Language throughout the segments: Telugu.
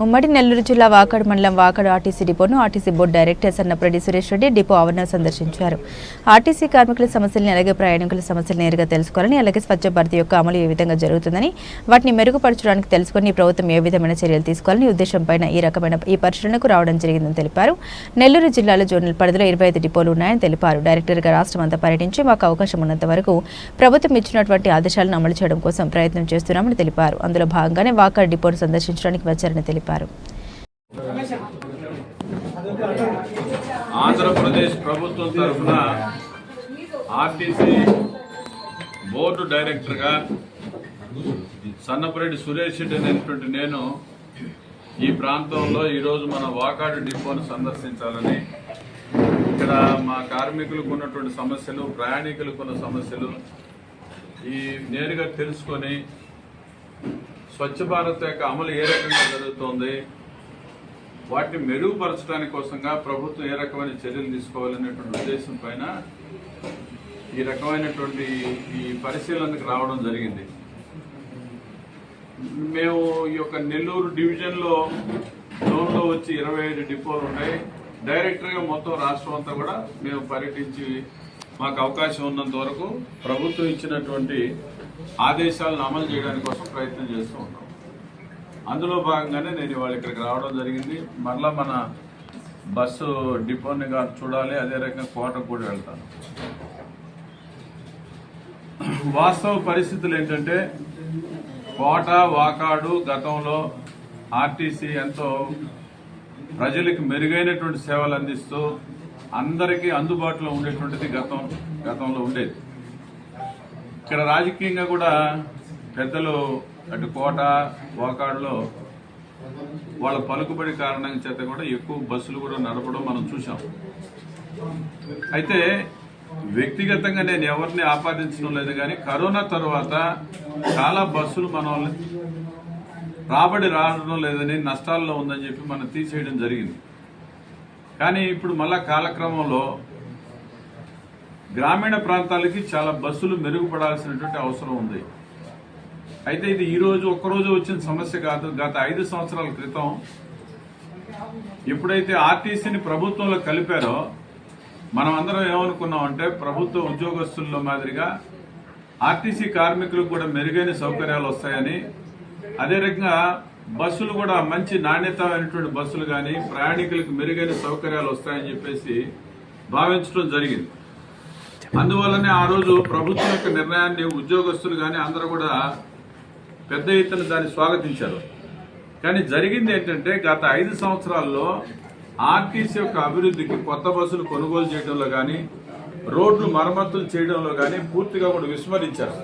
ఉమ్మడి నెల్లూరు జిల్లా వాకాడు మండలం వాకాడు ఆర్టీసీ డిపోను RTC board director Sannapareddy Suresh Reddy depot ఆవరణను సందర్శించారు. ఆర్టీసీ కార్మికుల సమస్యలను అలాగే ప్రయాణికుల సమస్యలు నేరుగా తెలుసుకోవాలని, అలాగే స్వచ్ఛ భారత్ యొక్క అమలు ఏ విధంగా జరుగుతుందని, వాటిని మెరుగుపరచడానికి తెలుసుకుని ప్రభుత్వం ఏ విధమైన చర్యలు తీసుకోవాలని ఉద్దేశంపై ఈ పరిశీలనకు రావడం జరిగిందని తెలిపారు. నెల్లూరు జిల్లాలో జోనల్ పరిధిలో 25 డిపోలు ఉన్నాయని తెలిపారు. డైరెక్టర్గా రాష్ట్రమంతా పర్యటించి మాకు అవకాశం ఉన్నంత వరకు ప్రభుత్వం ఇచ్చినటువంటి ఆదేశాలను అమలు చేయడం కోసం ప్రయత్నం చేస్తున్నామని తెలిపారు. అందులో భాగంగానే వాకాడు డిపోను సందర్శించడానికి వచ్చారని తెలిపారు. ఆంధ్రప్రదేశ్ ప్రభుత్వం తరఫున ఆర్టీసీ బోర్డు డైరెక్టర్గా సన్నపరెడ్డి సురేష్ రెడ్డి అనేటువంటి నేను ఈ ప్రాంతంలో ఈరోజు మన వాకాడు డిపోను సందర్శించాలని, ఇక్కడ మా కార్మికులకు ఉన్నటువంటి సమస్యలు, ప్రయాణికులకు ఉన్న సమస్యలు నేరుగా తెలుసుకొని స్వచ్ఛ భారత్ యొక్క అమలు ఏ రకంగా జరుగుతోంది, వాటిని మెరుగుపరచడానికి కోసంగా ప్రభుత్వం ఏ రకమైన చర్యలు తీసుకోవాలనేటువంటి ఉద్దేశం పైన ఈ రకమైనటువంటి ఈ పరిశీలనకు రావడం జరిగింది. మేము ఈ యొక్క నెల్లూరు డివిజన్లో జోన్లో వచ్చి 25 డిపోలు ఉన్నాయి. డైరెక్టర్గా మొత్తం రాష్ట్రం అంతా కూడా మేము పర్యటించి మాకు అవకాశం ఉన్నంత వరకు ప్రభుత్వం ఇచ్చినటువంటి ఆదేశాలను అమలు చేయడానికి కోసం ప్రయత్నం చేస్తూ ఉంటాం. అందులో భాగంగానే నేను ఇవాళ ఇక్కడికి రావడం జరిగింది. మరలా మన బస్సు డిపోని చూడాలి, అదే రకంగా కోటకు కూడా వెళ్తాను. వాస్తవ పరిస్థితులు ఏంటంటే, కోట వాకాడు గతంలో ఆర్టీసీ ఎంతో ప్రజలకు మెరుగైనటువంటి సేవలు అందిస్తూ అందరికీ అందుబాటులో ఉండేటువంటిది గతంలో ఉండేది. ఇక్కడ రాజకీయంగా కూడా పెద్దలు అటు కోట వాకాడులో వాళ్ళ పలుకుబడి కారణం చేత కూడా ఎక్కువ బస్సులు కూడా నడపడం మనం చూసాం. అయితే వ్యక్తిగతంగా నేను ఎవరిని ఆపాదించడం లేదు, కానీ కరోనా తర్వాత చాలా బస్సులు మన రాబడి రావడం లేదని, నష్టాల్లో ఉందని చెప్పి మనం తీసేయడం జరిగింది. కానీ ఇప్పుడు మళ్ళా కాలక్రమంలో గ్రామీణ ప్రాంతాలకి చాలా బస్సులు మెరుగుపడాల్సినటువంటి అవసరం ఉంది. అయితే ఇది ఈరోజు ఒక్కరోజు వచ్చిన సమస్య కాదు. గత 5 సంవత్సరాల క్రితం ఎప్పుడైతే ఆర్టీసీని ప్రభుత్వంలో కలిపారో మనం అందరం ఏమనుకున్నామంటే, ప్రభుత్వ ఉద్యోగస్తుల్లో మాదిరిగా ఆర్టీసీ కార్మికులకు కూడా మెరుగైన సౌకర్యాలు వస్తాయని, అదే రకంగా బస్సులు కూడా మంచి నాణ్యతమైనటువంటి బస్సులు కానీ ప్రయాణికులకు మెరుగైన సౌకర్యాలు వస్తాయని చెప్పేసి భావించడం జరిగింది. అందువల్లనే ఆ రోజు ప్రభుత్వం యొక్క నిర్ణయాన్ని ఉద్యోగస్తులు కానీ అందరూ కూడా పెద్ద ఎత్తున దాన్ని స్వాగతించారు. కానీ జరిగింది ఏంటంటే, గత 5 సంవత్సరాల్లో ఆర్టీసీ యొక్క అభివృద్ధికి కొత్త బస్సులు కొనుగోలు చేయడంలో కానీ, రోడ్లు మరమ్మతులు చేయడంలో కానీ పూర్తిగా కూడా విస్మరించారు.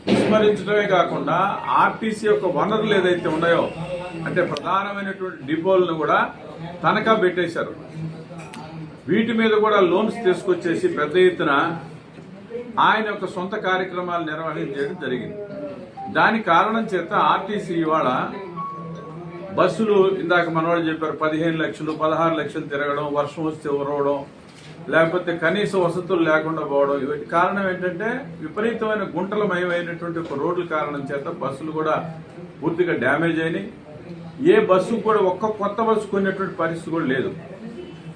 విస్మరించడమే కాకుండా ఆర్టీసీ యొక్క వనరులు ఏదైతే ఉన్నాయో, అంటే ప్రధానమైనటువంటి డిపోలను కూడా తనఖా పెట్టేశారు. వీటి మీద కూడా లోన్స్ తీసుకొచ్చేసి పెద్ద ఎత్తున ఆయన యొక్క సొంత కార్యక్రమాలు నిర్వహించడం జరిగింది. దాని కారణం చేత ఆర్టీసీ ఇవాళ బస్సులు ఇందాక మనవాళ్ళు చెప్పారు 15 లక్షలు 16 లక్షలు తిరగడం, వర్షం వస్తే ఉరవడం, లేకపోతే కనీస వసతులు లేకుండా పోవడం. వీటి కారణం ఏంటంటే, విపరీతమైన గుంటలమయమైనటువంటి ఒక రోడ్ల కారణం చేత బస్సులు కూడా పూర్తిగా డ్యామేజ్ అయినాయి. ఏ బస్సు కూడా ఒక్క కొత్త బస్సు కొనేటువంటి పరిస్థితి కూడా లేదు.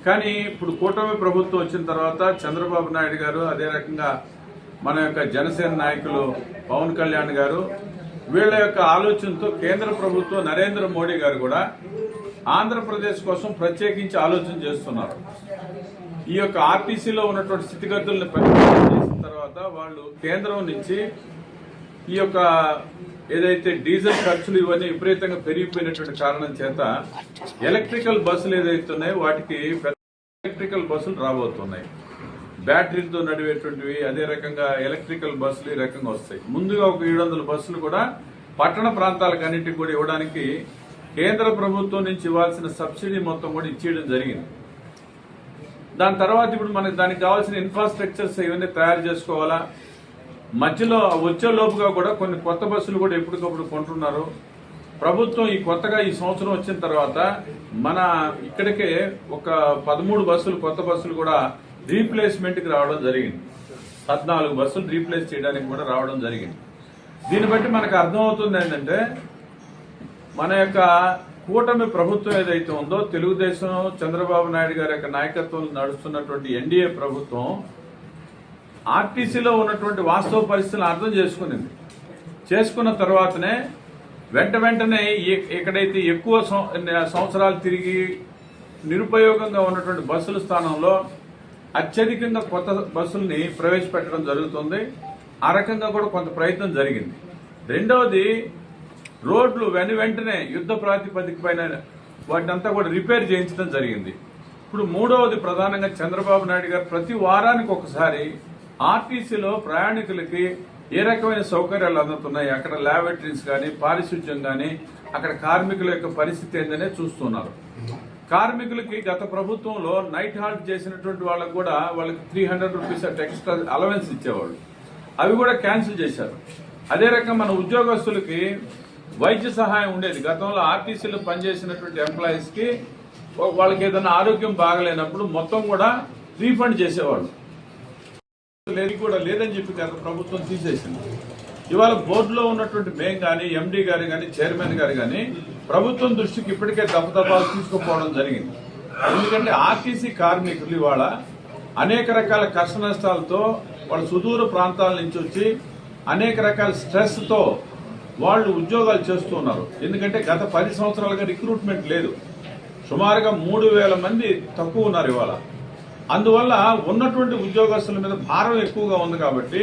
కానీ ఇప్పుడు కూటమి ప్రభుత్వం వచ్చిన తర్వాత చంద్రబాబు నాయుడు గారు, అదే రకంగా మన యొక్క జనసేన నాయకులు పవన్ కళ్యాణ్ గారు, వీళ్ళ యొక్క ఆలోచనతో కేంద్ర ప్రభుత్వం నరేంద్ర మోడీ గారు కూడా ఆంధ్రప్రదేశ్ కోసం ప్రత్యేకించి ఆలోచన చేస్తున్నారు. ఈ యొక్క ఆర్టీసీలో ఉన్నటువంటి స్థితిగతులను పరిశీలన చేసిన తర్వాత వాళ్ళు కేంద్రం నుంచి ఈ యొక్క ఏదైతే డీజిల్ ఖర్చులు ఇవన్నీ విపరీతంగా పెరిగిపోయినటువంటి కారణం చేత ఎలక్ట్రికల్ బస్సులు ఏదైతే ఉన్నాయో వాటికి ఎలక్ట్రికల్ బస్సులు రాబోతున్నాయి. బ్యాటరీలతో నడివేటువంటివి, అదే రకంగా ఎలక్ట్రికల్ బస్సులు ఈ రకంగా వస్తాయి. ముందుగా ఒక 700 బస్సులు కూడా పట్టణ ప్రాంతాలకన్నింటికి కూడా ఇవ్వడానికి కేంద్ర ప్రభుత్వం నుంచి ఇవ్వాల్సిన సబ్సిడీ మొత్తం కూడా ఇచ్చేయడం జరిగింది. దాని తర్వాత ఇప్పుడు మనకి దానికి కావాల్సిన ఇన్ఫ్రాస్ట్రక్చర్స్ ఇవన్నీ తయారు చేసుకోవాలా. మధ్యలో వచ్చే లోపుగా కూడా కొన్ని కొత్త బస్సులు కూడా ఎప్పటికప్పుడు కొంటున్నారు. ప్రభుత్వం ఈ కొత్తగా ఈ సంవత్సరం వచ్చిన తర్వాత మన ఇక్కడికే ఒక 13 బస్సులు కొత్త బస్సులు కూడా రీప్లేస్మెంట్కి రావడం జరిగింది. 14 బస్సులు రీప్లేస్ చేయడానికి కూడా రావడం జరిగింది. దీన్ని బట్టి మనకు అర్థమవుతుంది ఏంటంటే, మన యొక్క కూటమి ప్రభుత్వం ఏదైతే ఉందో తెలుగుదేశం చంద్రబాబు నాయుడు గారి యొక్క నాయకత్వంలో నడుస్తున్నటువంటి ఎన్డీఏ ప్రభుత్వం ఆర్టీసీలో ఉన్నటువంటి వాస్తవ పరిస్థితులను అర్థం చేసుకున్న తర్వాతనే వెంటనే ఎక్కడైతే ఎక్కువ సంవత్సరాలు తిరిగి నిరుపయోగంగా ఉన్నటువంటి బస్సుల స్థానంలో అత్యధికంగా కొత్త బస్సుల్ని ప్రవేశపెట్టడం జరుగుతుంది. ఆ రకంగా కూడా కొంత ప్రయత్నం జరిగింది. రెండవది, రోడ్లు వెంటనే యుద్ధ ప్రాతిపదిక పైన వాటినంతా కూడా రిపేర్ చేయించడం జరిగింది. ఇప్పుడు మూడవది, ప్రధానంగా చంద్రబాబు నాయుడు గారు ప్రతి వారానికి ఒకసారి ఆర్టీసీలో ప్రయాణికులకి ఏ రకమైన సౌకర్యాలు అందుతున్నాయి, అక్కడ ల్యాబొరేటరీస్ కానీ, పారిశుధ్యం కానీ, అక్కడ కార్మికుల యొక్క పరిస్థితి ఏందనే చూస్తున్నారు. కార్మికులకి గత ప్రభుత్వంలో నైట్ హాల్ట్ చేసినటువంటి వాళ్ళకు కూడా వాళ్ళకి 300 రూపీస్ ఎక్స్ట్రా అలవెన్స్ ఇచ్చేవాళ్ళు. అవి కూడా క్యాన్సిల్ చేశారు. అదే రకంగా మన ఉద్యోగస్తులకి వైద్య సహాయం ఉండేది. గతంలో ఆర్టీసీలో పనిచేసినటువంటి ఎంప్లాయీస్ కి వాళ్ళకి ఏదైనా ఆరోగ్యం బాగలేనప్పుడు మొత్తం కూడా రీఫండ్ చేసేవాళ్ళు. కూడా లేదని చెప్పి గత ప్రభుత్వం తీసేసింది. ఇవాళ బోర్డులో ఉన్నటువంటి మేము కానీ, ఎండీ గారు కానీ, చైర్మన్ గారు కానీ ప్రభుత్వం దృష్టికి ఇప్పటికే దఫదఫాలు తీసుకుపోవడం జరిగింది. ఎందుకంటే ఆర్టీసీ కార్మికులు ఇవాళ అనేక రకాల కష్ట నష్టాలతో వాళ్ళు సుదూర ప్రాంతాల నుంచి వచ్చి అనేక రకాల స్ట్రెస్ తో వాళ్ళు ఉద్యోగాలు చేస్తున్నారు. ఎందుకంటే గత 10 సంవత్సరాలుగా రిక్రూట్మెంట్ లేదు. సుమారుగా 3000 మంది తక్కువ ఉన్నారు ఇవాళ. అందువల్ల ఉన్నటువంటి ఉద్యోగస్తుల మీద భారం ఎక్కువగా ఉంది కాబట్టి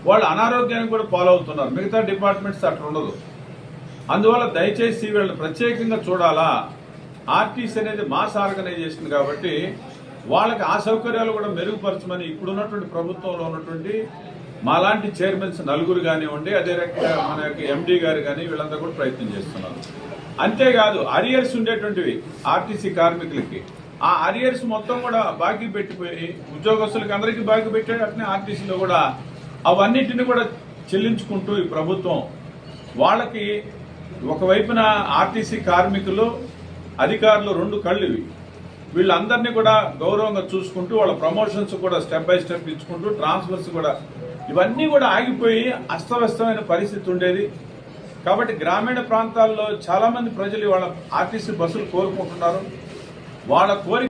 వాళ్ళు అనారోగ్యానికి కూడా పాలవుతున్నారు. మిగతా డిపార్ట్మెంట్స్ అట్లా ఉండదు. అందువల్ల దయచేసి వీళ్ళని ప్రత్యేకంగా చూడాలా. ఆర్టీసీ అనేది మాస్ ఆర్గనైజేషన్ కాబట్టి వాళ్ళకి ఆ సౌకర్యాలు కూడా మెరుగుపరచమని ఇప్పుడున్నటువంటి ప్రభుత్వంలో ఉన్నటువంటి మాలాంటి చైర్మన్స్ నలుగురు కానివ్వండి, అదే రకంగా మన యొక్క ఎండీ గారు కానీ వీళ్ళంతా కూడా ప్రయత్నం చేస్తున్నారు. అంతేకాదు అరియర్స్ ఉండేటువంటివి ఆర్టీసీ కార్మికులకి, ఆ అరియర్స్ మొత్తం కూడా బాకీ పెట్టిపోయి ఉద్యోగస్తులకి అందరికీ బాకీ పెట్టాడు. అట్నే ఆర్టీసీలో కూడా అవన్నిటిని కూడా చెల్లించుకుంటూ ఈ ప్రభుత్వం వాళ్ళకి ఒకవైపున ఆర్టీసీ కార్మికులు, అధికారులు 2 కళ్ళు ఇవి. వీళ్ళందరినీ కూడా గౌరవంగా చూసుకుంటూ వాళ్ళ ప్రమోషన్స్ కూడా స్టెప్ బై స్టెప్ ఇచ్చుకుంటూ ట్రాన్స్ఫర్స్ కూడా ఇవన్నీ కూడా ఆగిపోయి అస్తవ్యస్తమైన పరిస్థితి ఉండేది. కాబట్టి గ్రామీణ ప్రాంతాల్లో చాలా మంది ప్రజలు వాళ్ళ ఆర్టీసీ బస్సులు కోరుకుంటున్నారు. వాళ్ళ కోరిక